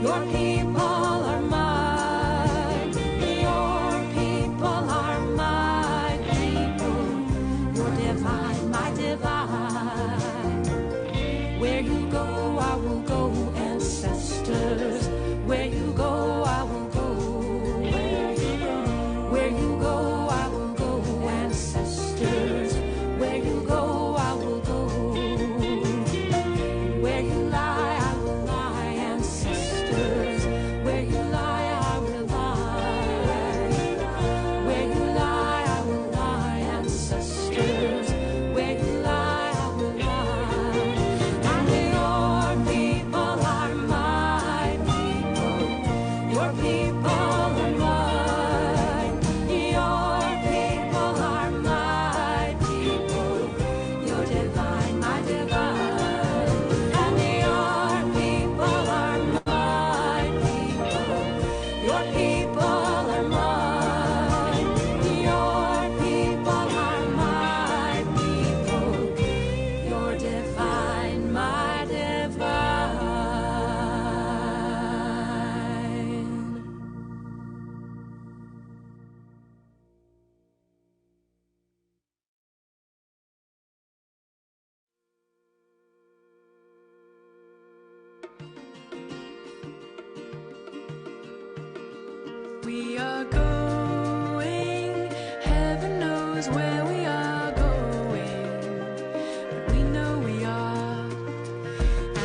Your people are mine. Your people are my people. You're divine, my divine. Where you go, I will go, ancestors. Where you go, I will go. Where you go, I will go, ancestors. Where you go, I will go. Where you lie, I will lie, ancestors. Where you lie, I will lie. Where you lie, I will lie, ancestors. Where you lie, I will lie. And your people are my people. Your people are mine. Your people are my people. You're divine, my divine. And your people are my people. Your people are mine. Your people are my people. You're divine, my divine. We are going, heaven knows where we are going, but we know we are.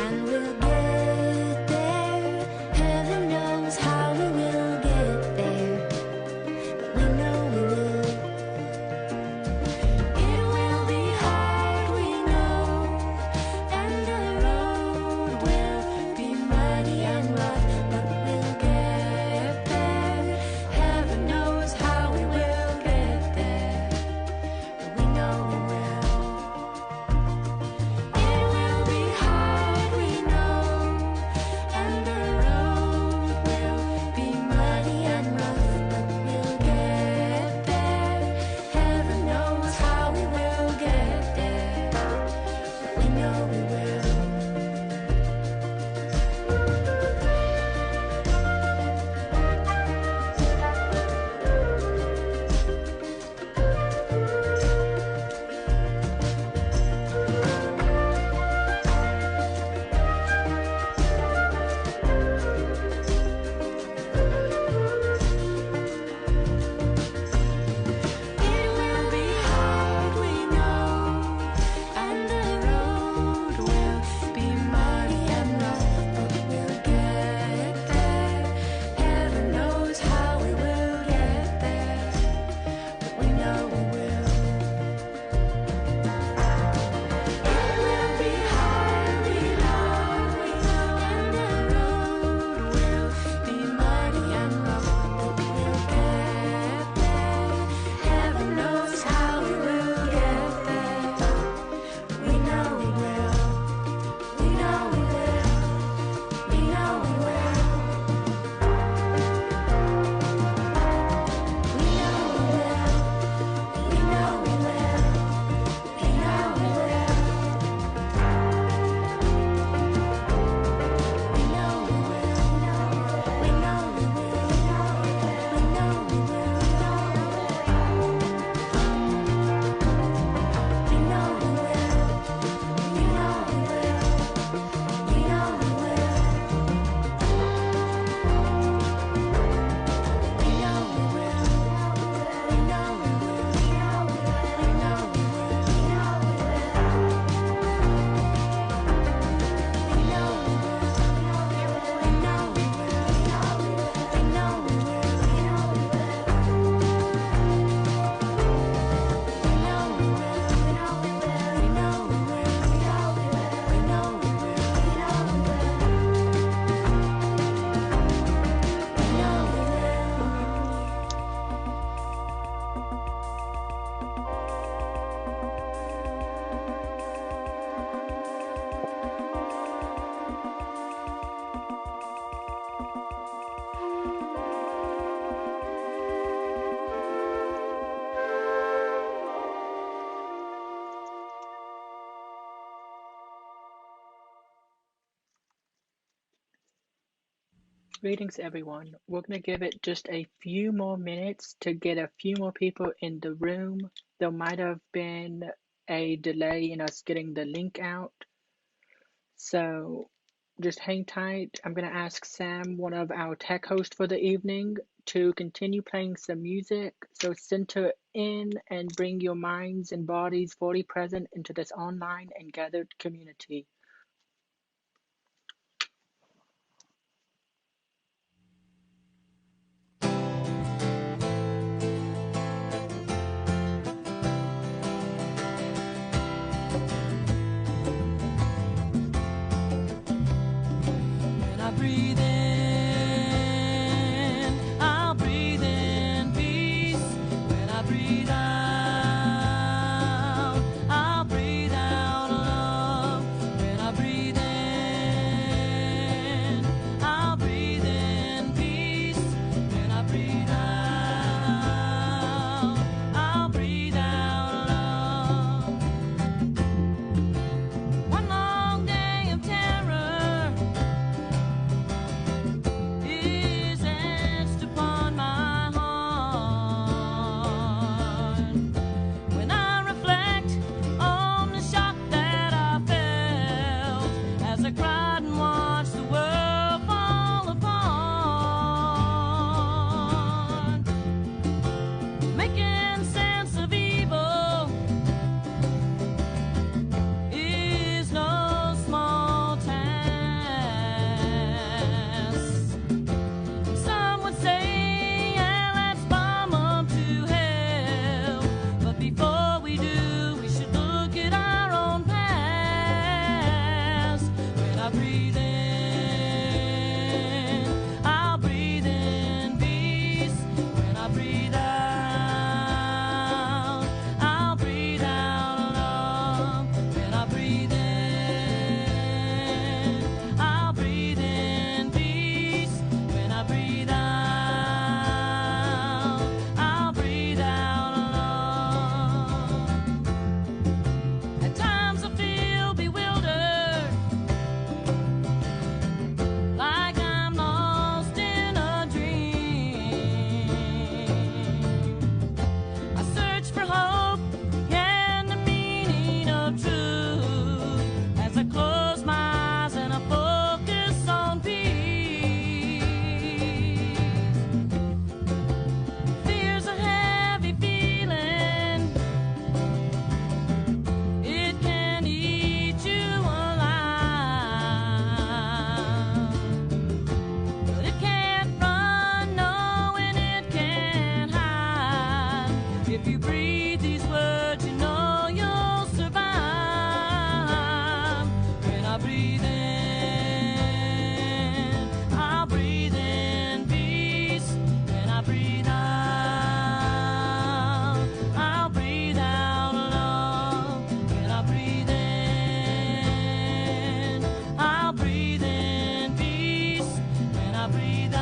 And we'll get there. Heaven knows how we will get there, but we know we will. It will be hard, we know, and the road will be muddy and rough, but we'll get there. Heaven knows how we will get there, Greetings, everyone. We're going to give it just a few more minutes to get a few more people in the room. There might have been a delay in us getting the link out. So just hang tight. I'm going to ask Sam, one of our tech hosts for the evening, to continue playing some music. So center in and bring your minds and bodies fully present into this online and gathered community. When I breathe in, I'll breathe in peace. When I breathe out, I'll breathe out love. When I breathe in, I'll breathe in peace. When I breathe out, I'll breathe out love. One long day of terror is etched upon my heart. When I reflect on the shock that I felt as I cried and watched the world fall apart, making sense of evil is no small task. Some would say, yeah, let's bomb them to hell. But before we do, we should look at our own past. When I breathe in, I'll breathe in peace. When I breathe out, I'll breathe out love. When I breathe in, I'll breathe in peace. When I breathe out, I'll breathe out love. At times I feel bewildered, like I'm lost in a dream. I search for hope and the meaning of truth as I close my eyes and I focus on peace. Fear's a heavy feeling, it can eat you alive. But it can't run, no, and it can't hide. If you breathe these words, you know you'll survive. When I breathe in, I'll breathe in peace. When I breathe out, I'll breathe out love. When I breathe in, I'll breathe in peace. When I breathe out,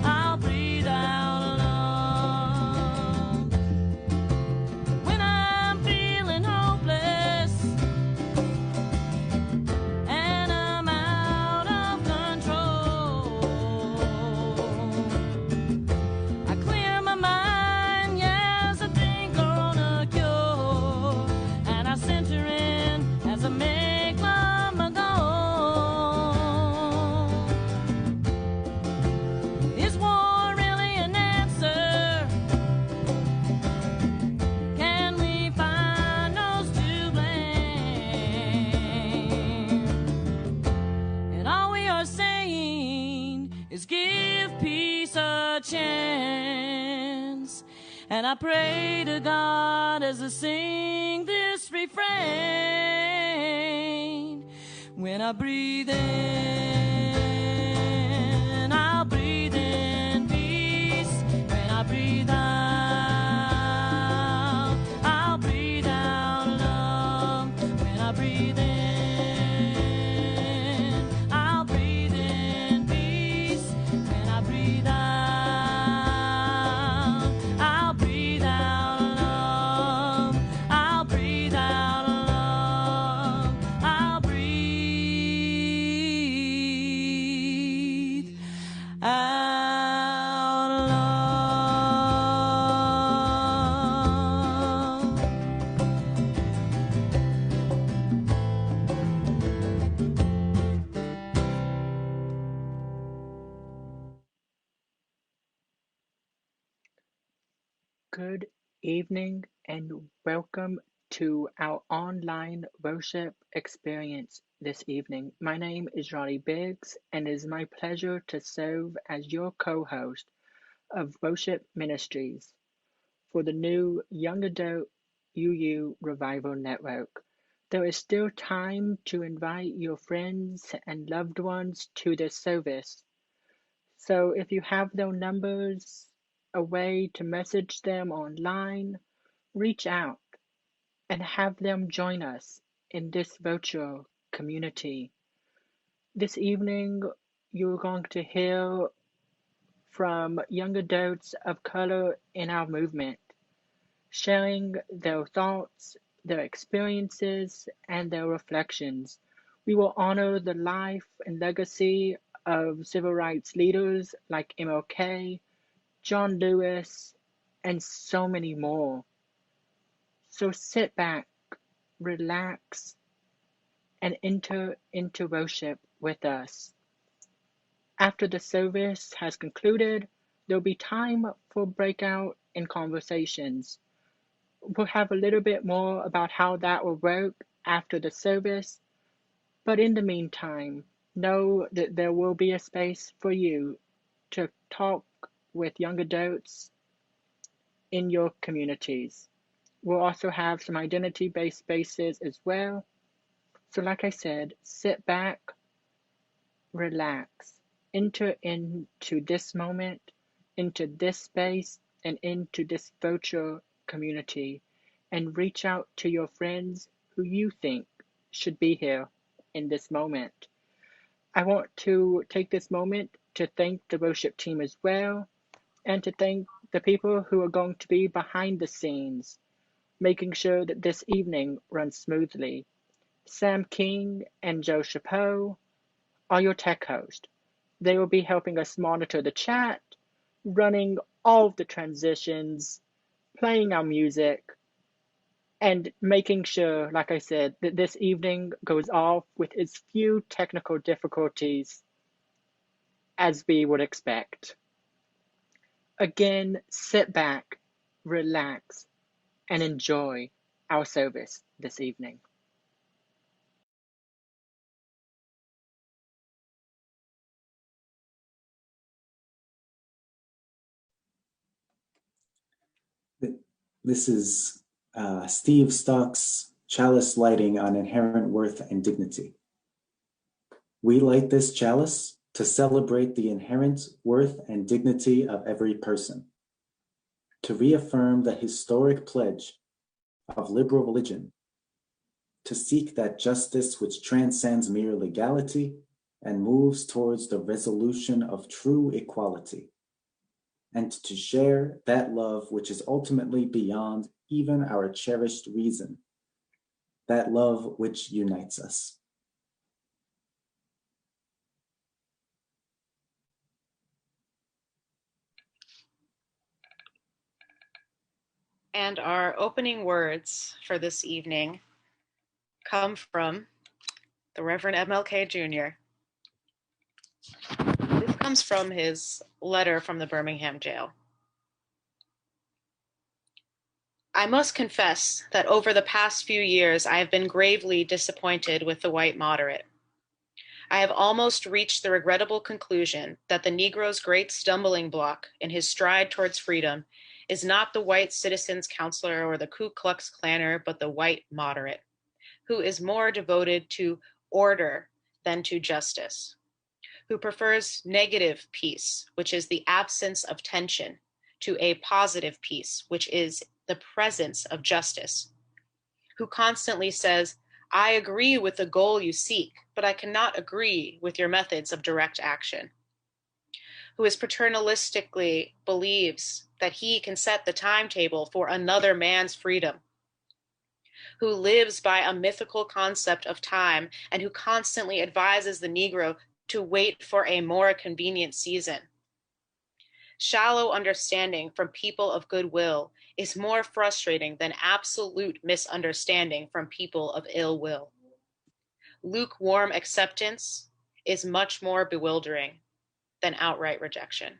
I'll breathe out love. When I'm feeling hopeless and I'm out of control, I clear my mind, yes, I think on a cure, and I center in as I make my goal. Is war really an answer? Can we find those to blame? And all we are saying is give peace a chance. And I pray to God as I sing this refrain. When I breathe in, I'll breathe in peace. When I breathe out, I'll breathe out love. When I breathe in, I'll breathe in peace. When I breathe out, I'll breathe out love. I'll breathe out love. I'll breathe Good evening and welcome to our online worship experience this evening. My name is Ronnie Biggs, and it is my pleasure to serve as your co host of Worship Ministries for the new Young Adult UU Revival Network. There is still time to invite your friends and loved ones to this service. So if you have their numbers, a way to message them online, reach out and have them join us in this virtual community. This evening, you're going to hear from young adults of color in our movement, sharing their thoughts, their experiences, and their reflections. We will honor the life and legacy of civil rights leaders like MLK, John Lewis, and so many more. So sit back, relax, and enter into worship with us. After the service has concluded, there'll be time for breakout and conversations. We'll have a little bit more about how that will work after the service, but in the meantime, know that there will be a space for you to talk with young adults in your communities. We'll also have some identity-based spaces as well. So like I said, sit back, relax, enter into this moment, into this space, and into this virtual community, and reach out to your friends who you think should be here in this moment. I want to take this moment to thank the worship team as well, and to thank the people who are going to be behind the scenes, making sure that this evening runs smoothly. Sam King and Joe Chapeau are your tech hosts. They will be helping us monitor the chat, running all of the transitions, playing our music, and making sure, like I said, that this evening goes off with as few technical difficulties as we would expect. Again, sit back, relax, and enjoy our service this evening. This is Steve Stock's chalice lighting on inherent worth and dignity. We light this chalice to celebrate the inherent worth and dignity of every person, to reaffirm the historic pledge of liberal religion, to seek that justice which transcends mere legality and moves towards the resolution of true equality, and to share that love which is ultimately beyond even our cherished reason, that love which unites us. And our opening words for this evening come from the Reverend MLK Jr. This comes from his letter from the Birmingham jail. I must confess that over the past few years, I have been gravely disappointed with the white moderate. I have almost reached the regrettable conclusion that the Negro's great stumbling block in his stride towards freedom is not the white citizens' counselor or the Ku Klux Klanner, but the white moderate, who is more devoted to order than to justice, who prefers negative peace, which is the absence of tension, to a positive peace, which is the presence of justice, who constantly says, I agree with the goal you seek, but I cannot agree with your methods of direct action, who is paternalistically believes that he can set the timetable for another man's freedom, who lives by a mythical concept of time and who constantly advises the Negro to wait for a more convenient season. Shallow understanding from people of goodwill is more frustrating than absolute misunderstanding from people of ill will. Lukewarm acceptance is much more bewildering than outright rejection.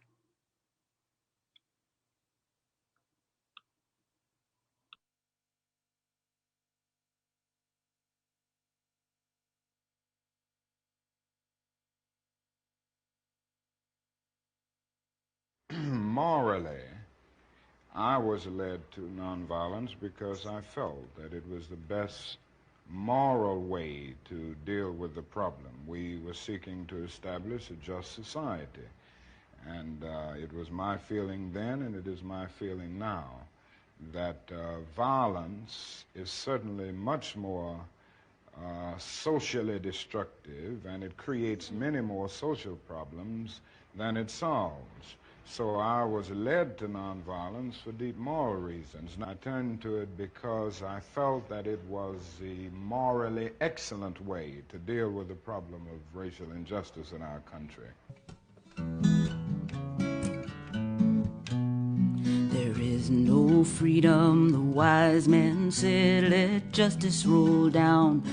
morally, I was led to nonviolence because I felt that it was the best moral way to deal with the problem. We were seeking to establish a just society. And it was my feeling then, and it is my feeling now, that violence is certainly much more socially destructive, and it creates many more social problems than it solves. So I was led to nonviolence for deep moral reasons. And I turned to it because I felt that it was the morally excellent way to deal with the problem of racial injustice in our country. There is no freedom, the wise man said, let justice roll down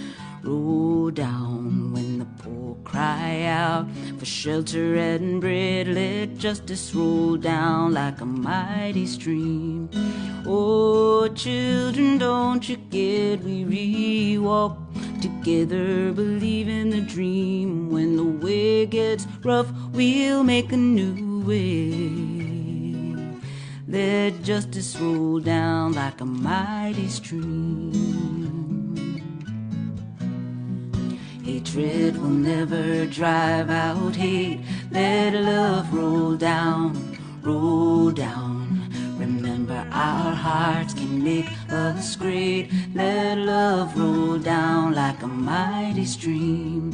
when the poor cry out for shelter and bread. Let justice roll down like a mighty stream. Oh, children, don't you get weary, walk together, believe in the dream. When the way gets rough, we'll make a new way. Let justice roll down like a mighty stream. Hatred will never drive out hate. Let love roll down, roll down. Remember, our hearts can make us great. Let love roll down like a mighty stream.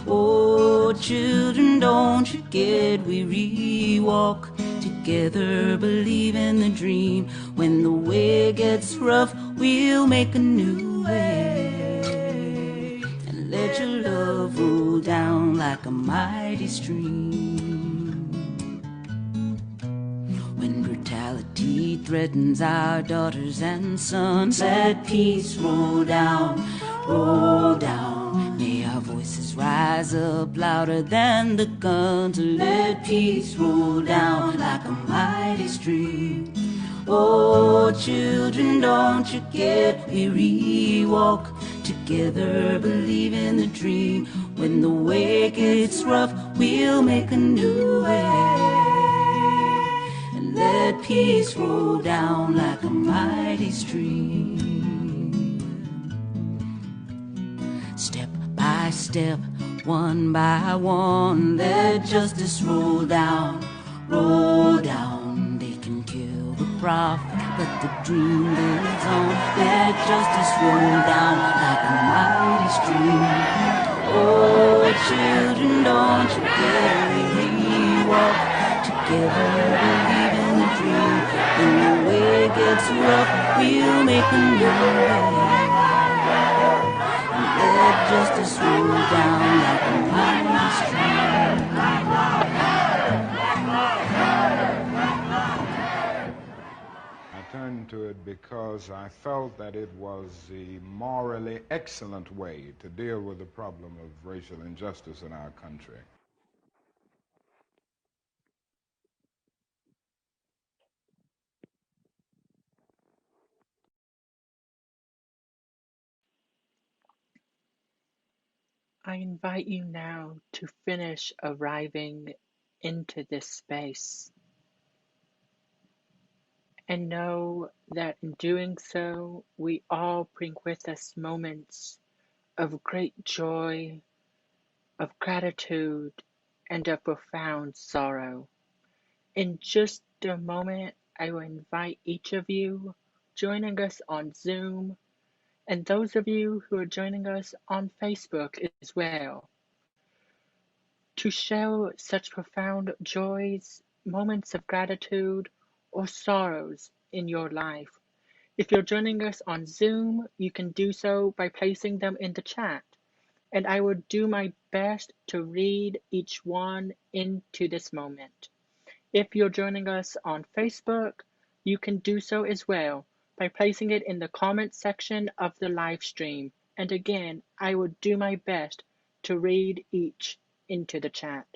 Oh, children, don't you get weary, walk together, believe in the dream. When the way gets rough, we'll make a new way. And let your love roll down like a mighty stream. When brutality threatens our daughters and sons, let peace roll down, roll down. May our voices rise up louder than the guns. Let peace roll down like a mighty stream. Oh, children, don't you get weary, walk together, believe in the dream. When the way gets rough, we'll make a new way. And let peace roll down like a mighty stream. Step by step, one by one, let justice roll down, roll down. They can kill the prophet, but the dream lives on. Let justice roll down like a mighty stream. Oh, children, don't you get weary, walk together, believe in the dream. When the way gets rough, we'll make a new way. Let justice roll down like a mighty stream. I turned to it because I felt that it was the morally excellent way to deal with the problem of racial injustice in our country. I invite you now to finish arriving into this space and know that in doing so, we all bring with us moments of great joy, of gratitude, and of profound sorrow. In just a moment, I will invite each of you joining us on Zoom and those of you who are joining us on Facebook as well to share such profound joys, moments of gratitude, or sorrows in your life. If you're joining us on Zoom, you can do so by placing them in the chat, and I will do my best to read each one into this moment. If you're joining us on Facebook, you can do so as well by placing it in the comment section of the live stream. And again, I will do my best to read each into the chat.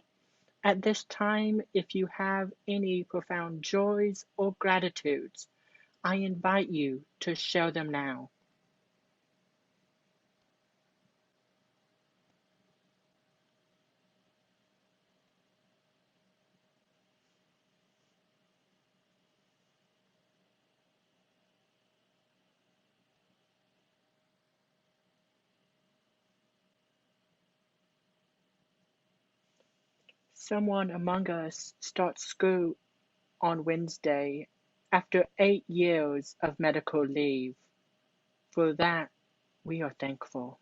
At this time, if you have any profound joys or gratitudes, I invite you to share them now. Someone among us starts school on Wednesday after 8 years of medical leave. For that, we are thankful.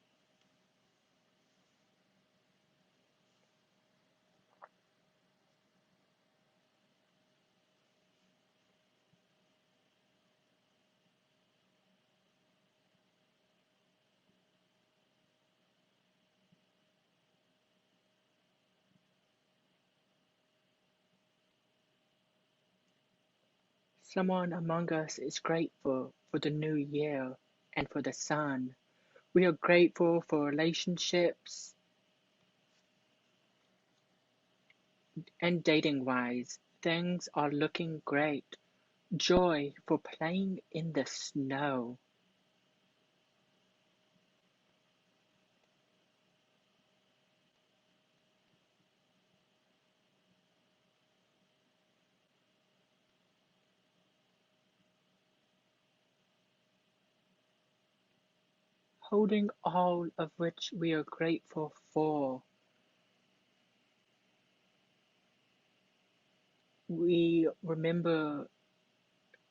Someone among us is grateful for the new year and for the sun. We are grateful for relationships and dating wise. Things are looking great. Joy for playing in the snow. Holding all of which we are grateful for. We remember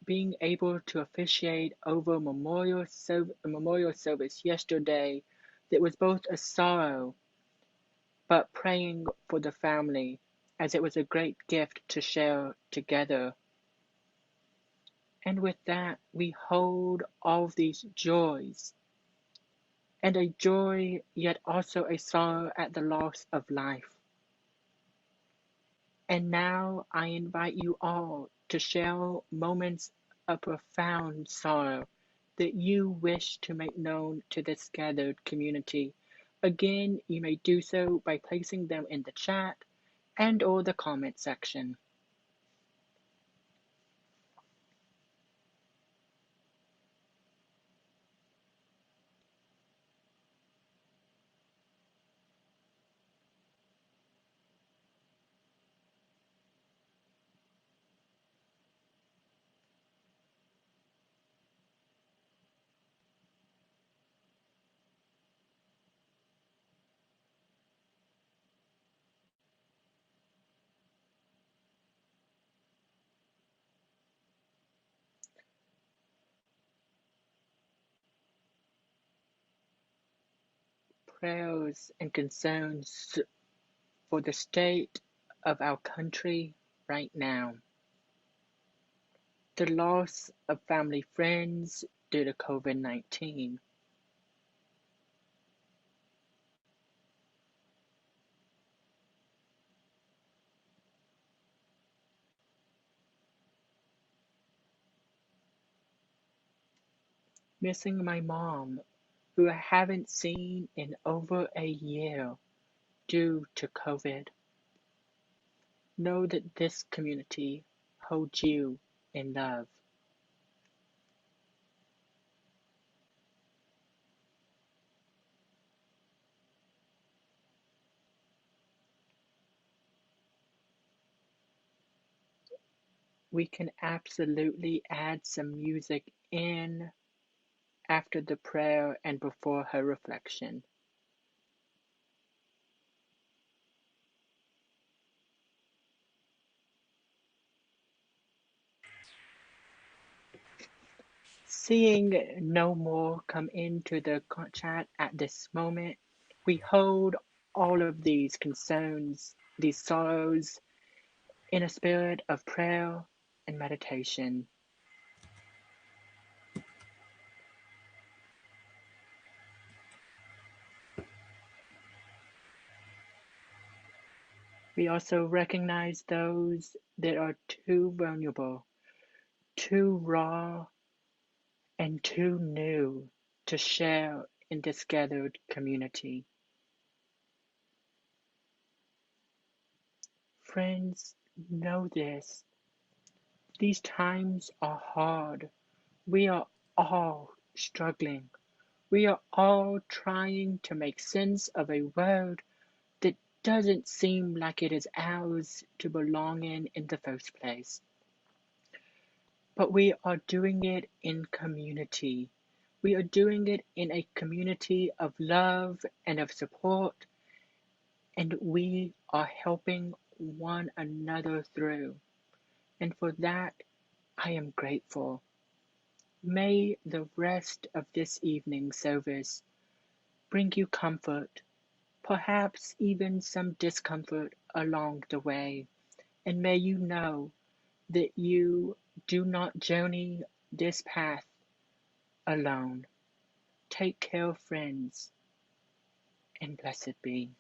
being able to officiate over a memorial service yesterday that was both a sorrow but praying for the family, as it was a great gift to share together. And with that, we hold all of these joys, and a joy yet also a sorrow at the loss of life. And now I invite you all to share moments of profound sorrow that you wish to make known to this gathered community. Again, you may do so by placing them in the chat and or the comment section. Prayers and concerns for the state of our country right now. The loss of family friends due to COVID-19. Missing my mom, who I haven't seen in over a year due to COVID. Know that this community holds you in love. We can absolutely add some music in after the prayer and before her reflection. Seeing no more come into the chat at this moment, we hold all of these concerns, these sorrows, in a spirit of prayer and meditation. We also recognize those that are too vulnerable, too raw, and too new to share in this gathered community. Friends, know this. These times are hard. We are all struggling. We are all trying to make sense of a world that doesn't seem like it is ours to belong in the first place. But we are doing it in community. We are doing it in a community of love and of support, and we are helping one another through. And for that, I am grateful. May the rest of this evening's service bring you comfort, perhaps even some discomfort along the way. And may you know that you do not journey this path alone. Take care, friends, and blessed be.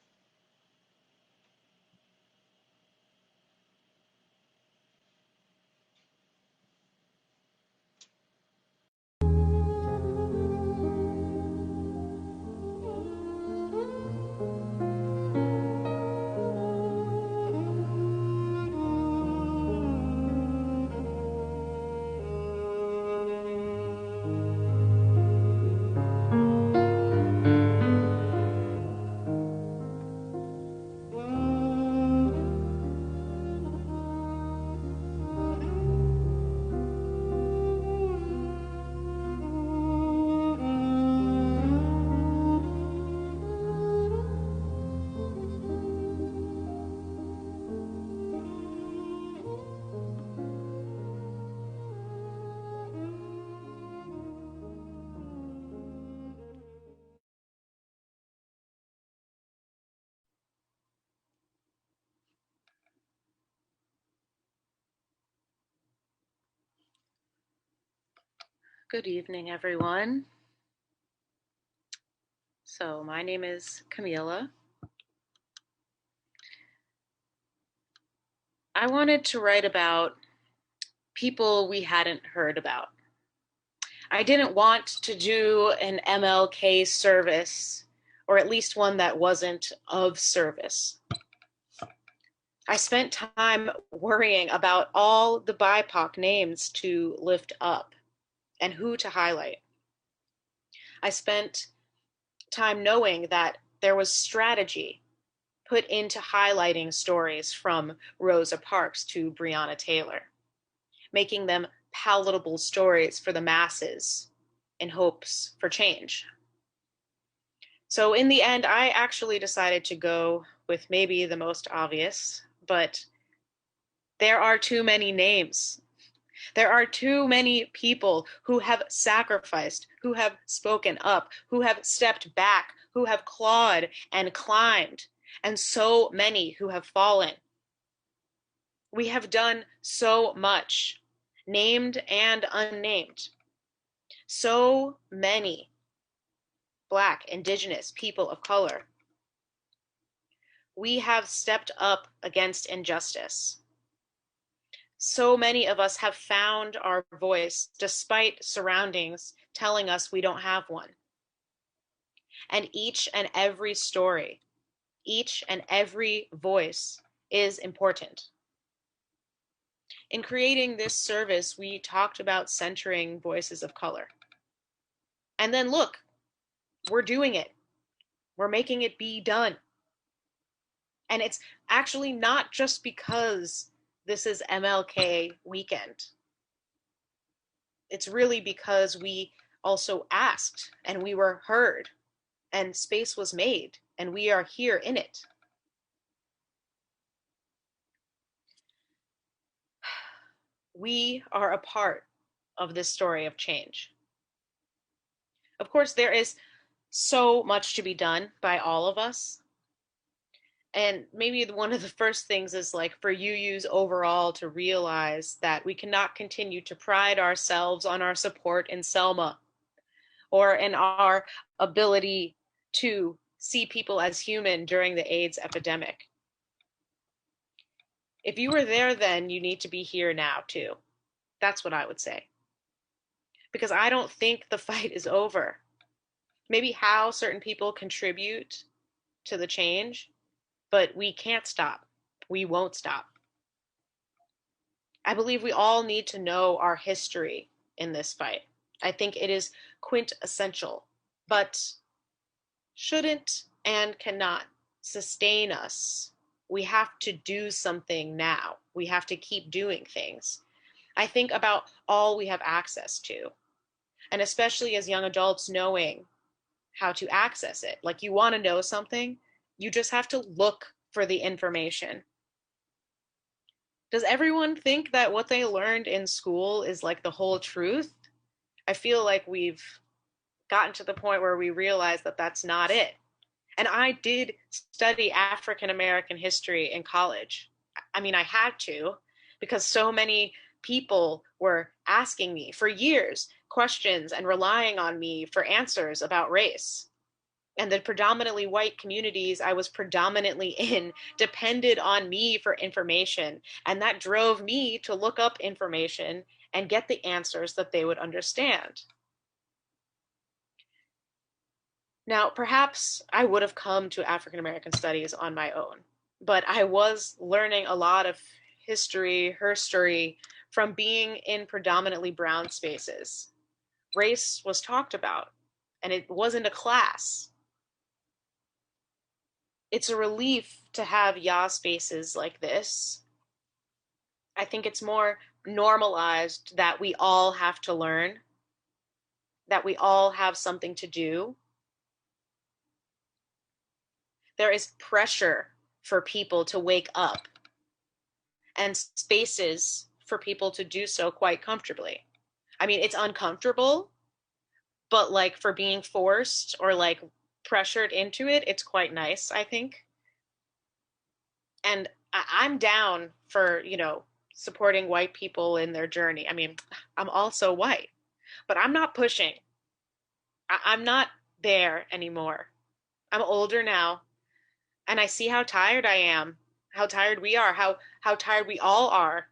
Good evening, everyone. So my name is Camila. I wanted to write about people we hadn't heard about. I didn't want to do an MLK service, or at least one that wasn't of service. I spent time worrying about all the BIPOC names to lift up and who to highlight. I spent time knowing that there was strategy put into highlighting stories from Rosa Parks to Breonna Taylor, making them palatable stories for the masses in hopes for change. So in the end, I actually decided to go with maybe the most obvious, but there are too many names. There are too many people who have sacrificed, who have spoken up, who have stepped back, who have clawed and climbed, and so many who have fallen. We have done so much, named and unnamed. So many Black, Indigenous, people of color. We have stepped up against injustice. So many of us have found our voice despite surroundings telling us we don't have one. And each and every story, each and every voice is important. In creating this service, we talked about centering voices of color. And then look, we're doing it. We're making it be done. And it's actually not just because this is MLK weekend. It's really because we also asked and we were heard and space was made and we are here in it. We are a part of this story of change. Of course, there is so much to be done by all of us. And maybe one of the first things is like for UUs overall to realize that we cannot continue to pride ourselves on our support in Selma or in our ability to see people as human during the AIDS epidemic. If you were there then, you need to be here now too. That's what I would say. Because I don't think the fight is over. Maybe how certain people contribute to the change, but we can't stop. We won't stop. I believe we all need to know our history in this fight. I think it is quintessential, but shouldn't and cannot sustain us. We have to do something now. We have to keep doing things. I think about all we have access to, and especially as young adults knowing how to access it. Like you want to know something, you just have to look for the information. Does everyone think that what they learned in school is like the whole truth? I feel like we've gotten to the point where we realize that that's not it. And I did study African American history in college. I mean, I had to because so many people were asking me for years questions and relying on me for answers about race. And the predominantly white communities I was predominantly in depended on me for information. And that drove me to look up information and get the answers that they would understand. Now, perhaps I would have come to African American studies on my own, but I was learning a lot of history, herstory, from being in predominantly brown spaces. Race was talked about, and it wasn't a class. It's a relief to have ya spaces like this. I think it's more normalized that we all have to learn, that we all have something to do. There is pressure for people to wake up and spaces for people to do so quite comfortably. I mean, it's uncomfortable, but like for being forced or like pressured into it, it's quite nice, I think. And I'm down for, supporting white people in their journey. I mean, I'm also white, but I'm not pushing. I'm not there anymore. I'm older now, and I see how tired I am, how tired we are, how tired we all are.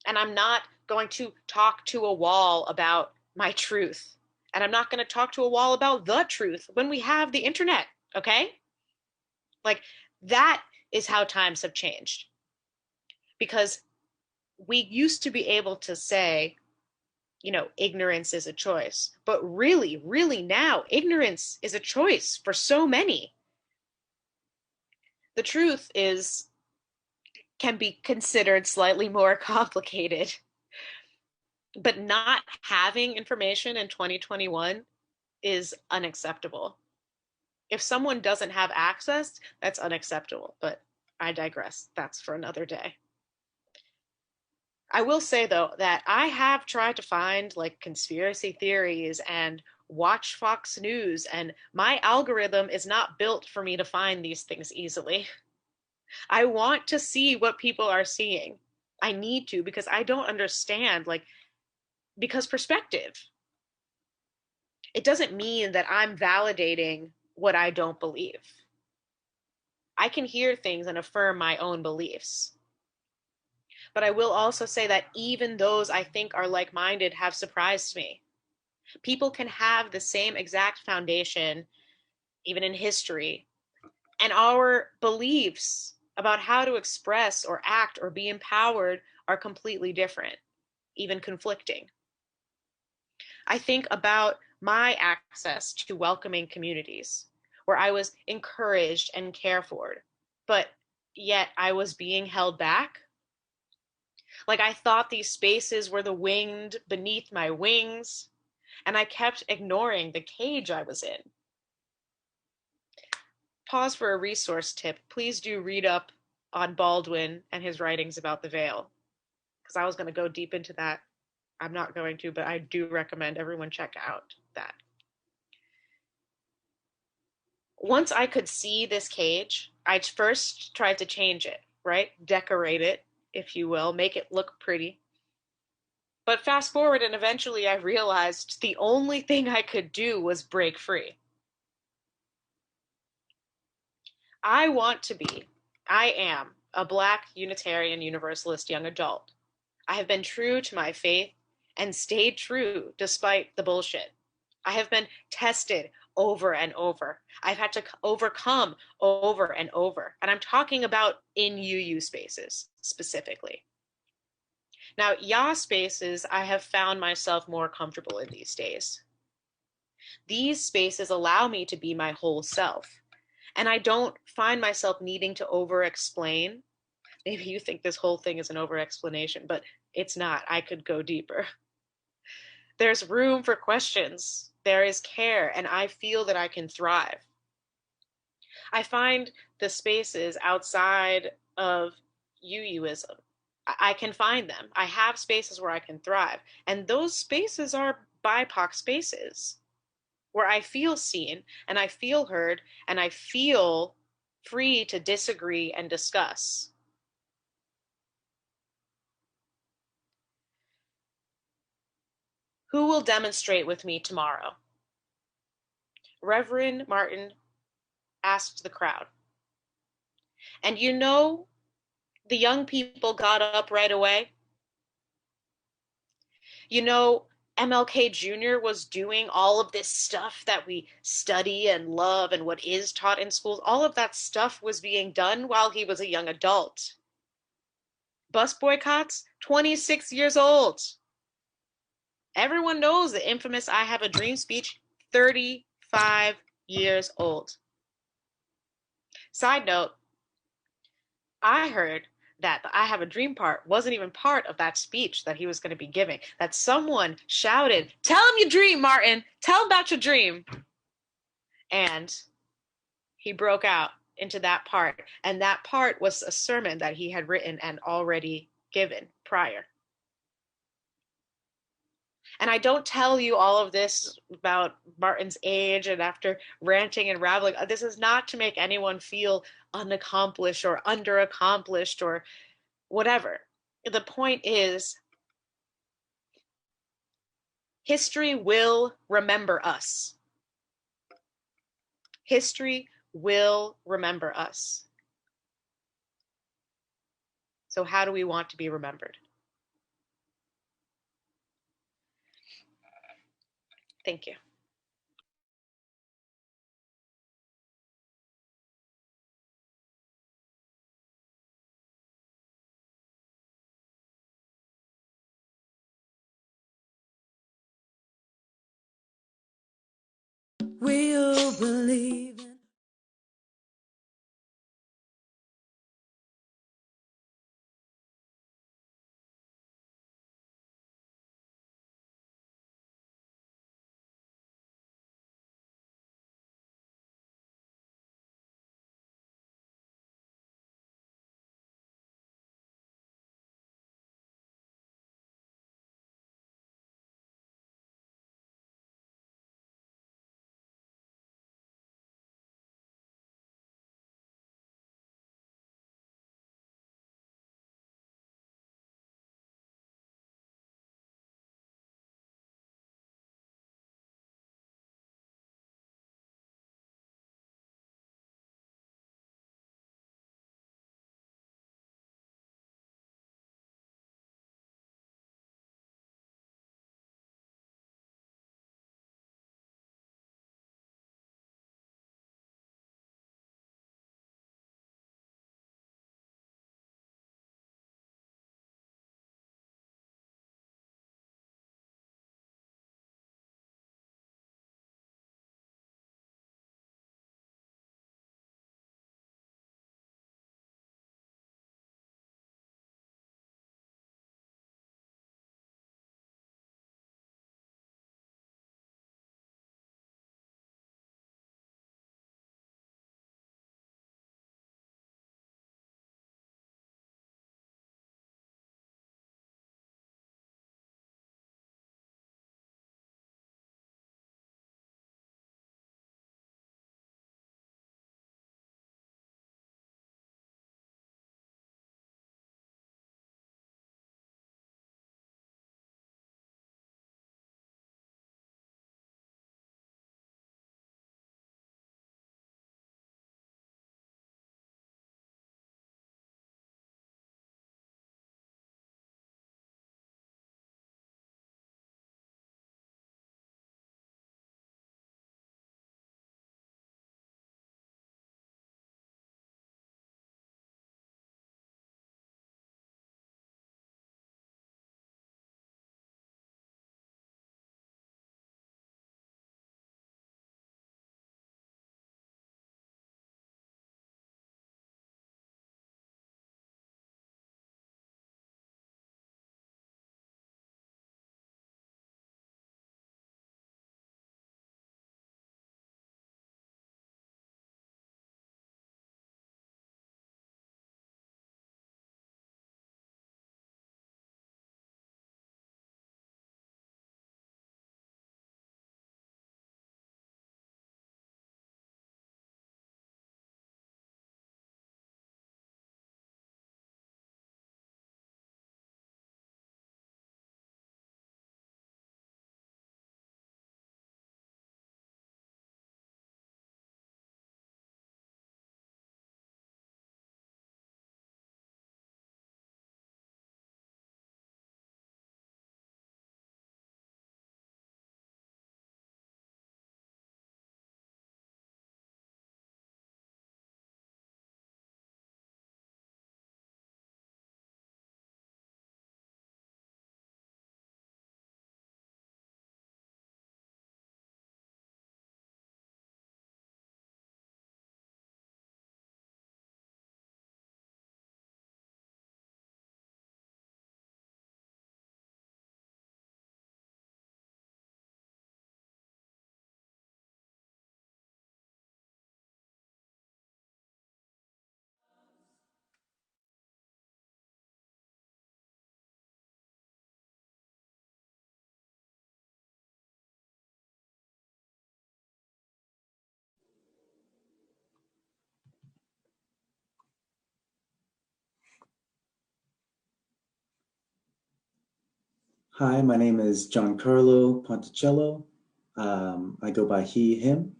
And I'm not going to talk to a wall about my truth. And I'm not going to talk to a wall about the truth when we have the internet, okay? Like, that is how times have changed. Because we used to be able to say, ignorance is a choice. But really, really now, ignorance is a choice for so many. The truth can be considered slightly more complicated. But not having information in 2021 is unacceptable. If someone doesn't have access, that's unacceptable. But I digress. That's for another day. I will say, though, that I have tried to find like conspiracy theories and watch Fox News, and my algorithm is not built for me to find these things easily. I want to see what people are seeing. I need to because I don't understand, because perspective. It doesn't mean that I'm validating what I don't believe. I can hear things and affirm my own beliefs. But I will also say that even those I think are like-minded have surprised me. People can have the same exact foundation, even in history, and our beliefs about how to express or act or be empowered are completely different, even conflicting. I think about my access to welcoming communities where I was encouraged and cared for, but yet I was being held back. Like I thought these spaces were the wind beneath my wings, and I kept ignoring the cage I was in. Pause for a resource tip. Please do read up on Baldwin and his writings about the veil, because I was going to go deep into that. I'm not going to, but I do recommend everyone check out that. Once I could see this cage, I first tried to change it, right? Decorate it, if you will, make it look pretty. But fast forward, and eventually I realized the only thing I could do was break free. I am a Black Unitarian Universalist young adult. I have been true to my faith and stayed true despite the bullshit. I have been tested over and over. I've had to overcome over and over. And I'm talking about in UU spaces specifically. Now, YA spaces, I have found myself more comfortable in these days. These spaces allow me to be my whole self. And I don't find myself needing to over-explain. Maybe you think this whole thing is an over-explanation, but it's not. I could go deeper. There's room for questions. There is care, and I feel that I can thrive. I find the spaces outside of UUism. I can find them. I have spaces where I can thrive. And those spaces are BIPOC spaces where I feel seen and I feel heard and I feel free to disagree and discuss. Who will demonstrate with me tomorrow? Reverend Martin asked the crowd. And you know, the young people got up right away. You know, MLK Jr. was doing all of this stuff that we study and love and what is taught in schools. All of that stuff was being done while he was a young adult. Bus boycotts, 26 years old. Everyone knows the infamous I Have a Dream speech, 35 years old. Side note, I heard that the I Have a Dream part wasn't even part of that speech that he was going to be giving. That someone shouted, "Tell him your dream, Martin. Tell him about your dream." And he broke out into that part. And that part was a sermon that he had written and already given prior. And I don't tell you all of this about Martin's age and after ranting and rambling. This is not to make anyone feel unaccomplished or underaccomplished or whatever. The point is, history will remember us. History will remember us. So how do we want to be remembered? Thank you. We'll believe in Hi, my name is Giancarlo Ponticello. I go by he, him,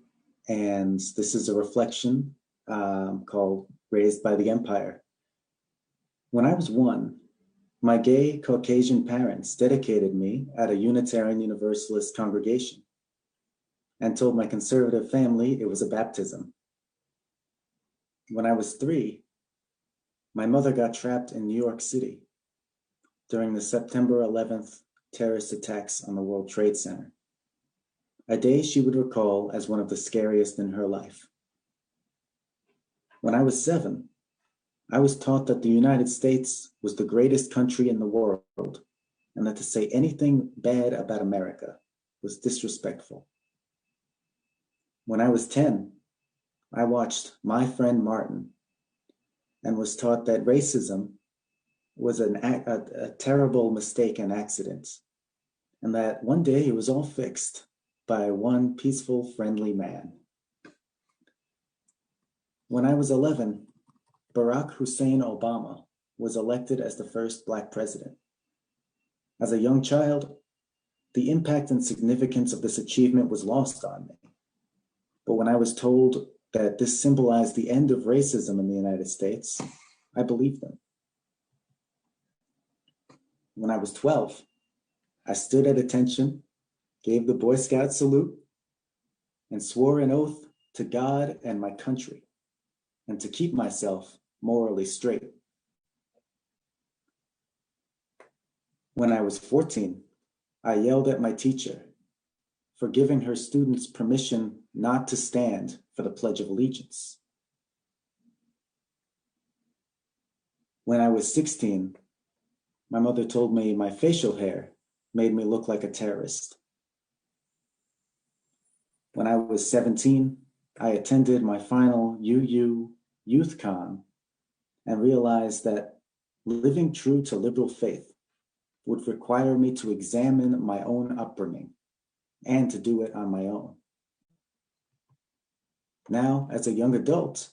and this is a reflection called Raised by the Empire. When I was 1, my gay Caucasian parents dedicated me at a Unitarian Universalist congregation and told my conservative family it was a baptism. When I was 3, my mother got trapped in New York City during the September 11th terrorist attacks on the World Trade Center, a day she would recall as one of the scariest in her life. When I was 7, I was taught that the United States was the greatest country in the world and that to say anything bad about America was disrespectful. When I was 10, I watched My Friend Martin and was taught that racism was a terrible mistake and accident, and that one day it was all fixed by one peaceful, friendly man. When I was 11, Barack Hussein Obama was elected as the first Black president. As a young child, the impact and significance of this achievement was lost on me. But when I was told that this symbolized the end of racism in the United States, I believed them. When I was 12, I stood at attention, gave the Boy Scout salute, and swore an oath to God and my country, and to keep myself morally straight. When I was 14, I yelled at my teacher for giving her students permission not to stand for the Pledge of Allegiance. When I was 16, my mother told me my facial hair made me look like a terrorist. When I was 17, I attended my final UU Youth Con and realized that living true to liberal faith would require me to examine my own upbringing and to do it on my own. Now, as a young adult,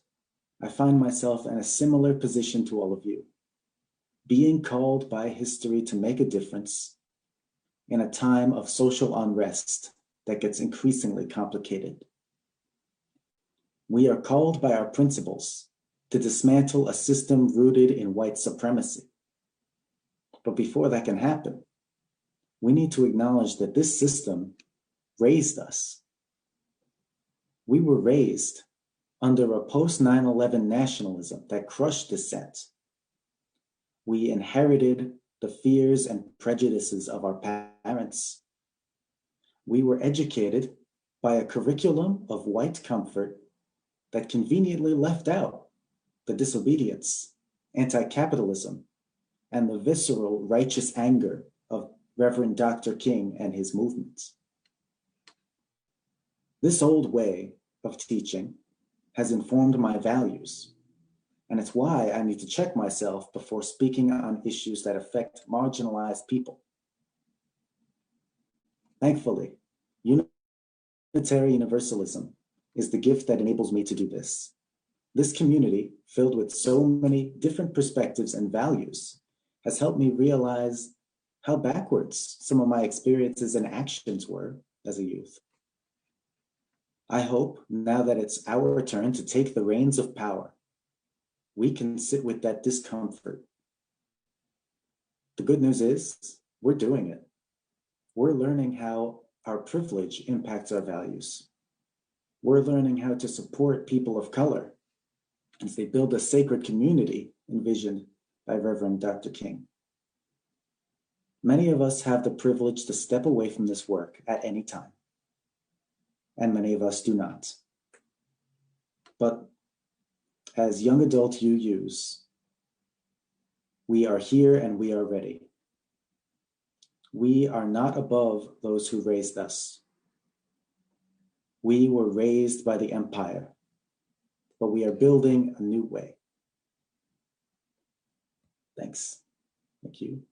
I find myself in a similar position to all of you, being called by history to make a difference in a time of social unrest that gets increasingly complicated. We are called by our principles to dismantle a system rooted in white supremacy. But before that can happen, we need to acknowledge that this system raised us. We were raised under a post-9/11 nationalism that crushed dissent. We inherited the fears and prejudices of our parents. We were educated by a curriculum of white comfort that conveniently left out the disobedience, anti-capitalism, and the visceral righteous anger of Reverend Dr. King and his movement. This old way of teaching has informed my values, and it's why I need to check myself before speaking on issues that affect marginalized people. Thankfully, Unitarian Universalism is the gift that enables me to do this. This community, filled with so many different perspectives and values, has helped me realize how backwards some of my experiences and actions were as a youth. I hope now that it's our turn to take the reins of power, we can sit with that discomfort. The good news is we're doing it. We're learning how our privilege impacts our values. We're learning how to support people of color as they build a sacred community envisioned by Reverend Dr. King. Many of us have the privilege to step away from this work at any time, and many of us do not. But as young adult UUs, we are here and we are ready. We are not above those who raised us. We were raised by the empire, but we are building a new way. Thanks. Thank you.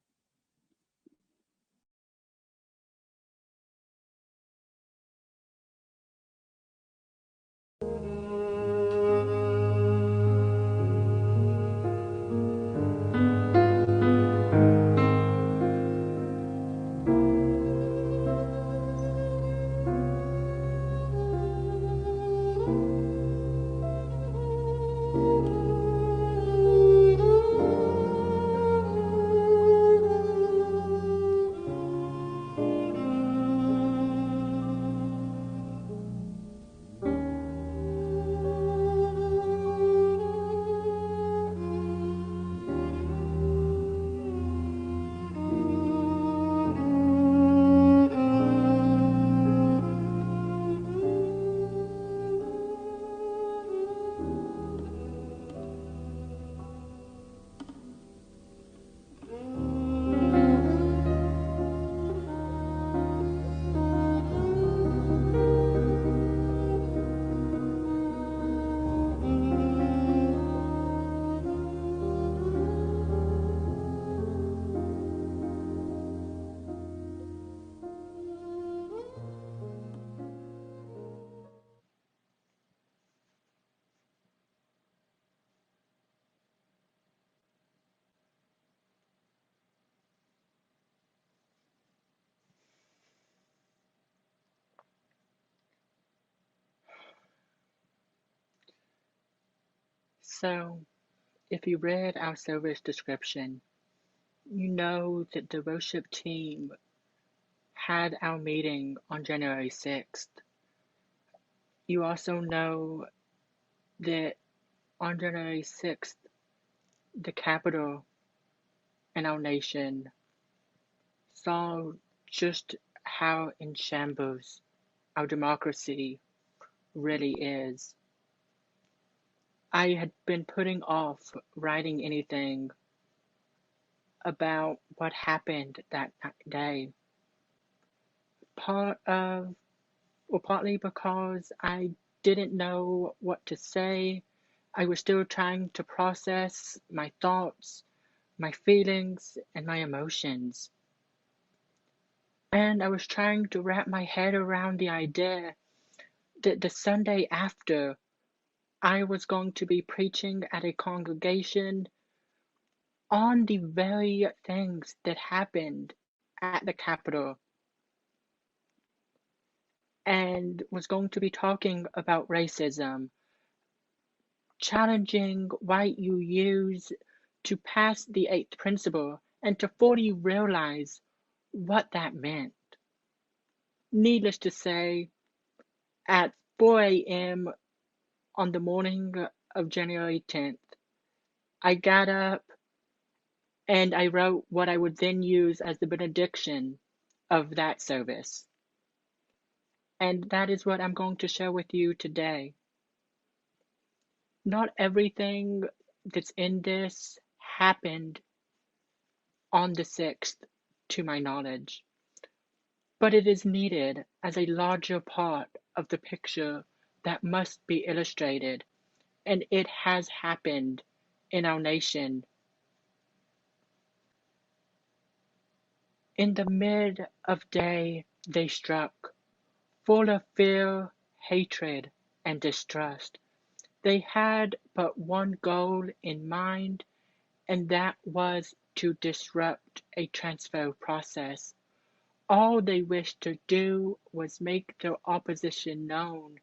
So, if you read our service description, you know that the worship team had our meeting on January 6th. You also know that on January 6th, the Capitol and our nation saw just how in shambles our democracy really is. I had been putting off writing anything about what happened that day, partly because I didn't know what to say. I was still trying to process my thoughts, my feelings, and my emotions. And I was trying to wrap my head around the idea that the Sunday after, I was going to be preaching at a congregation on the very things that happened at the Capitol, and was going to be talking about racism, challenging white UUs to pass the eighth principle and to fully realize what that meant. Needless to say, at 4 a.m. on the morning of January 10th, I got up and I wrote what I would then use as the benediction of that service. And that is what I'm going to share with you today. Not everything that's in this happened on the 6th, to my knowledge, but it is needed as a larger part of the picture that must be illustrated, and it has happened in our nation. In the mid of day they struck, full of fear, hatred, and distrust. They had but one goal in mind, and that was to disrupt a transfer process. All they wished to do was make their opposition known,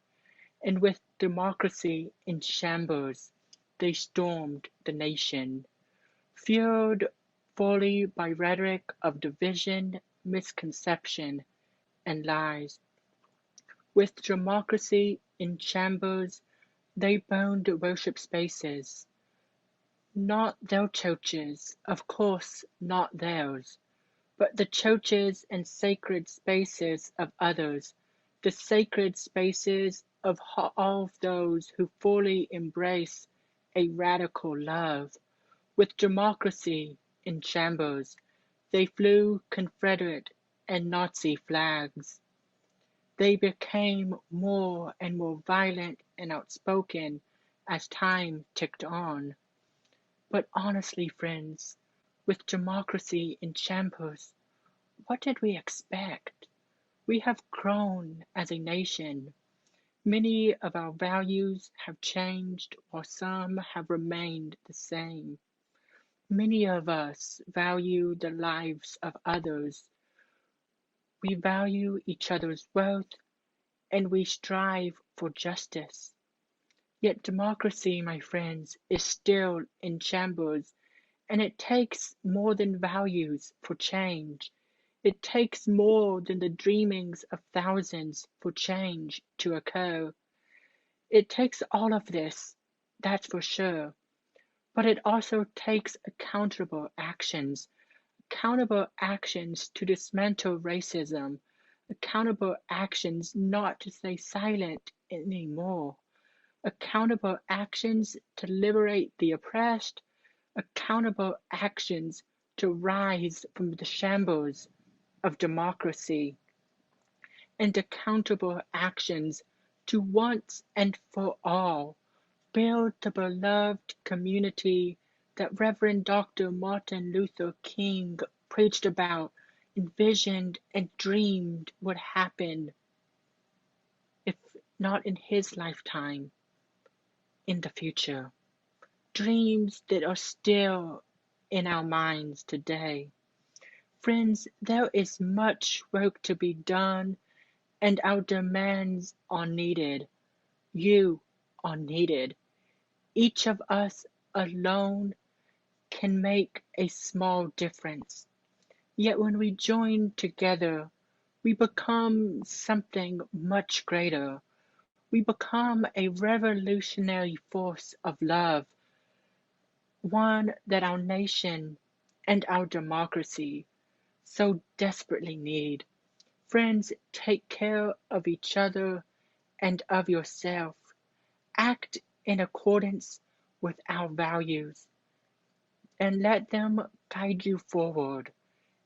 and with democracy in shambles, they stormed the nation, fueled fully by rhetoric of division, misconception, and lies. With democracy in shambles, they burned worship spaces. Not their churches, of course not theirs, but the churches and sacred spaces of others, the sacred spaces of all those who fully embrace a radical love. With democracy in shambles, they flew Confederate and Nazi flags. They became more and more violent and outspoken as time ticked on. But honestly, friends, with democracy in shambles, what did we expect? We have grown as a nation. Many of our values have changed, while some have remained the same. Many of us value the lives of others. We value each other's worth, and we strive for justice. Yet democracy, my friends, is still in shambles, and it takes more than values for change. It takes more than the dreamings of thousands for change to occur. It takes all of this, that's for sure, but it also takes accountable actions to dismantle racism, accountable actions not to stay silent anymore, accountable actions to liberate the oppressed, accountable actions to rise from the shambles of democracy, and accountable actions to once and for all build the beloved community that Reverend Dr. Martin Luther King preached about, envisioned, and dreamed would happen, if not in his lifetime, in the future. Dreams that are still in our minds today. Friends, there is much work to be done, and our demands are needed. You are needed. Each of us alone can make a small difference. Yet when we join together, we become something much greater. We become a revolutionary force of love, one that our nation and our democracy so desperately need. Friends, take care of each other and of yourself. Act in accordance with our values and let them guide you forward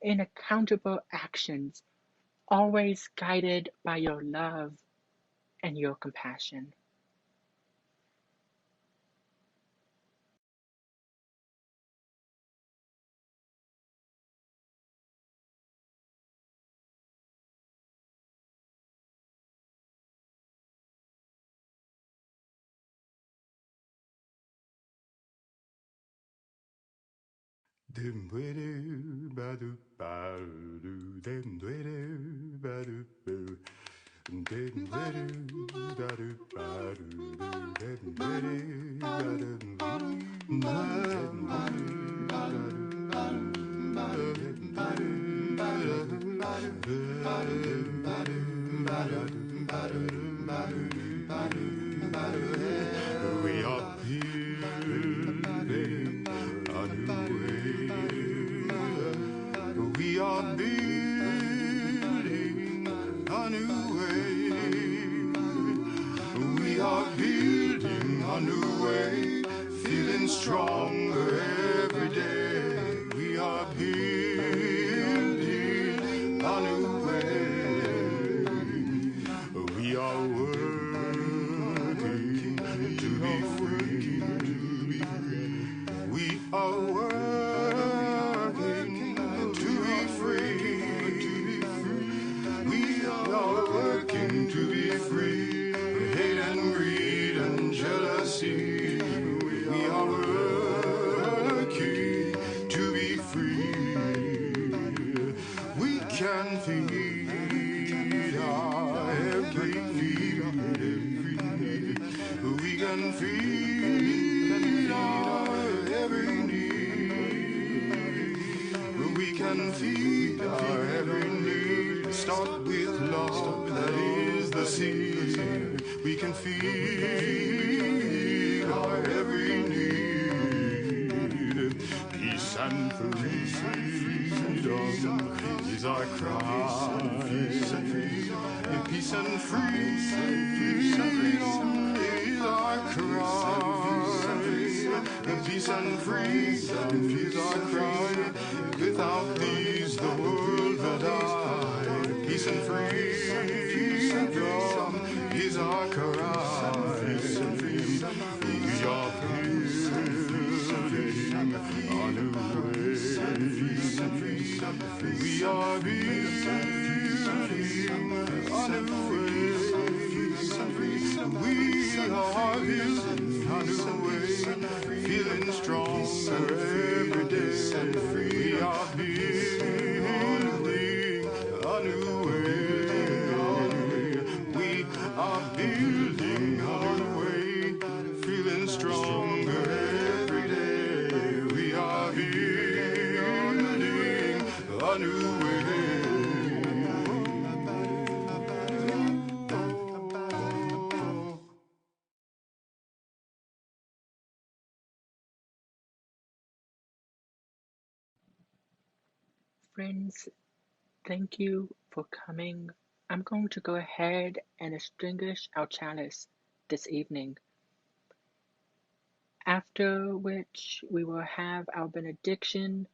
in accountable actions, always guided by your love and your compassion. We are building a new way. We are building a new way. We are building a new way, feeling stronger every day. We are building a new way. We are working to be free. We are working to be free. We are working to be free. Hate and greed and jealousy. We are working to be free. We can feed our every need. We can feed our every need. We can feed our every need. Start with love, that is the seed. We can feed our every need. Peace and freedom is our cry. Peace and freedom is our cry. Peace and freedom is our cry. Without these, the world will die. Peace and freedom is our cry. We are building a new way. We are building a new way. We are building a new way, feeling stronger every day. We are building a new way. We are building a new way, feeling stronger every day. We are building a new way. Friends, thank you for coming. I'm going to go ahead and extinguish our chalice this evening, after which we will have our benediction,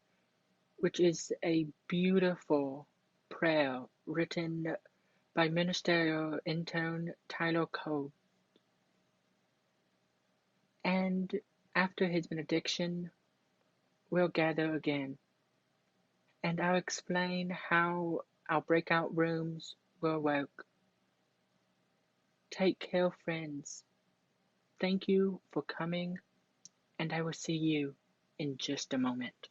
which is a beautiful prayer written by ministerial intern Tyler Cole. And after his benediction, we'll gather again, and I'll explain how our breakout rooms will work. Take care, friends. Thank you for coming, and I will see you in just a moment.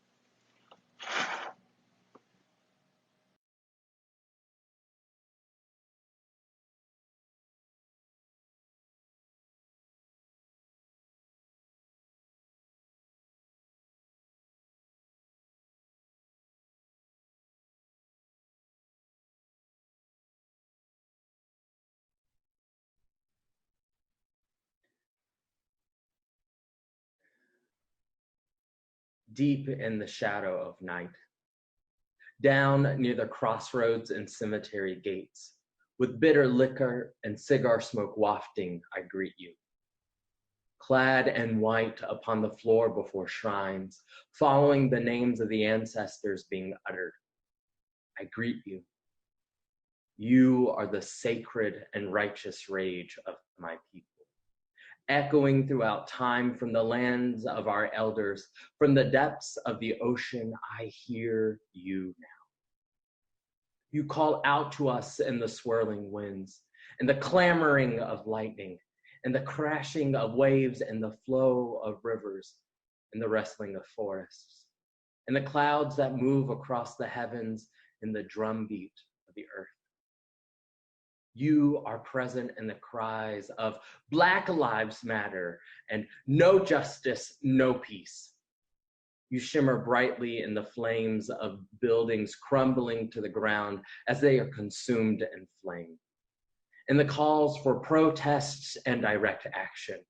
deep in the shadow of night. Down near the crossroads and cemetery gates, with bitter liquor and cigar smoke wafting, I greet you. Clad in white upon the floor before shrines, following the names of the ancestors being uttered, I greet you. You are the sacred and righteous rage of my people, echoing throughout time from the lands of our elders, from the depths of the ocean, I hear you now. You call out to us in the swirling winds, and the clamoring of lightning, and the crashing of waves, and the flow of rivers, and the rustling of forests, and the clouds that move across the heavens, and the drumbeat of the earth. You are present in the cries of Black Lives Matter and no justice, no peace. You shimmer brightly in the flames of buildings crumbling to the ground as they are consumed in flame. In the calls for protests and direct action,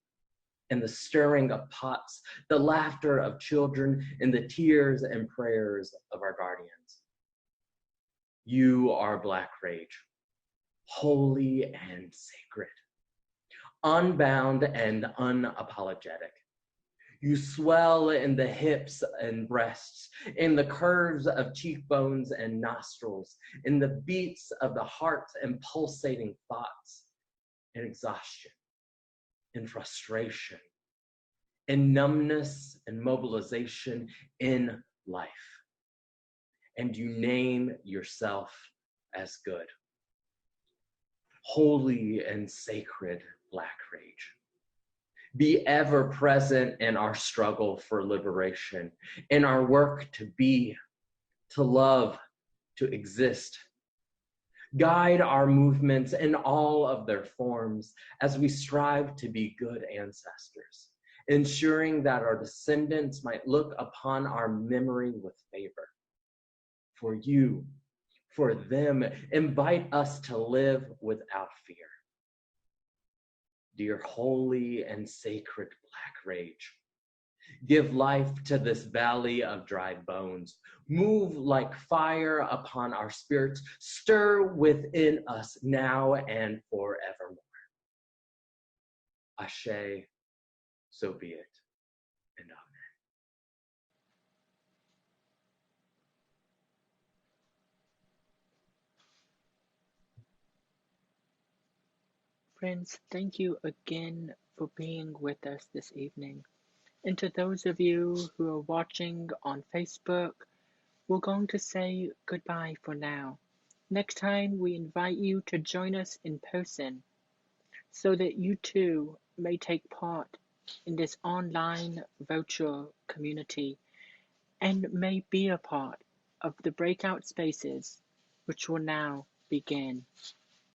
in the stirring of pots, the laughter of children, and the tears and prayers of our guardians. You are Black rage, holy and sacred, unbound and unapologetic. You swell in the hips and breasts, in the curves of cheekbones and nostrils, in the beats of the heart and pulsating thoughts, in exhaustion, in frustration, in numbness and mobilization, in life. And you name yourself as good. Holy and sacred Black rage. Be ever present in our struggle for liberation, in our work to be, to love, to exist. Guide our movements in all of their forms as we strive to be good ancestors, ensuring that our descendants might look upon our memory with favor. For you, for them, invite us to live without fear. Dear holy and sacred Black rage, give life to this valley of dry bones. Move like fire upon our spirits. Stir within us now and forevermore. Ashe, so be it, and amen. Friends, thank you again for being with us this evening. And to those of you who are watching on Facebook, we're going to say goodbye for now. Next time, we invite you to join us in person so that you too may take part in this online virtual community and may be a part of the breakout spaces which will now begin.